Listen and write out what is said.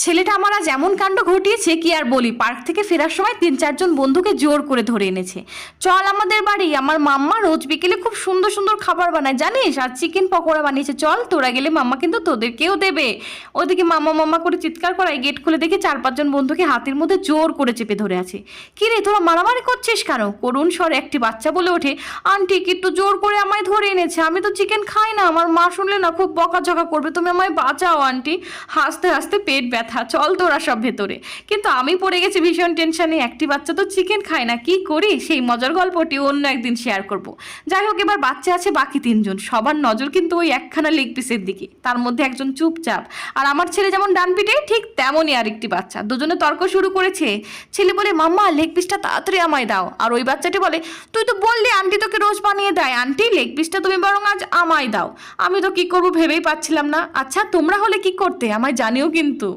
ছেলেটা আমার আজ এমন কাণ্ড ঘটিয়েছে কি আর বলি। পার্ক থেকে ফেরার সময় 3-4 জন বন্ধুকে জোর করে ধরে এনেছে। চল আমাদের বাড়ি, আমার মাম্মা রোজ বিকেলে খুব সুন্দর সুন্দর খাবার বানায় জানিস, আর চিকেন পকোড়া বানিয়েছে, চল তোরা গেলে মাম্মা কিন্তু তোদেরকেও দেবে। ওদিকে মাম্মা মাম্মা করে চিৎকার করায় গেট খুলে দেখে 4-5 জন বন্ধুকে হাতের মধ্যে জোর করে চেপে ধরে আছে। কি রে তোরা মারামারি করছিস কেন? করুণ স্বরে একটি বাচ্চা বলে ওঠে, আন্টি কিন্তু জোর করে আমায় ধরে এনেছে, আমি তো চিকেন খাই না, আমার মা শুনলে না খুব বকাঝকা করবে, তুমি আমায় বাঁচাও আন্টি। হাসতে হাসতে পেট ব্যথা, চল তোরা সব ভেতরে। কিন্তু আমি পড়ে গেছি ভীষণ টেনশনে, একটি বাচ্চা তো চিকেন খায় না, কি করি? সেই মজার গল্পটি অন্য একদিন শেয়ার করব। যাই হোক, এবার বাচ্চা আছে বাকি 3 জন, সবার নজর কিন্তু ওই একখানা লেগ পিসের দিকে, তার মধ্যে একজন চুপচাপ। আর আমার ছেলে যেমন ডান পিঠে, ঠিক তেমনই আরেকটি বাচ্চা। দুজনে তর্ক শুরু করেছে। ছেলে বলে, মাম্মা লেগ পিসটা তাড়াতাড়ি আমায় দাও। আর ওই বাচ্চাটি বলে, তুই তো বললি আন্টি তোকে রোজ বানিয়ে দেয়, আন্টি লেগ পিসটা তুমি বরং আজ আমায় দাও। আমি তো কি করবো ভেবেই পাচ্ছিলাম না। আচ্ছা তোমরা হলে কি করতে আমায় জানিও কিন্তু।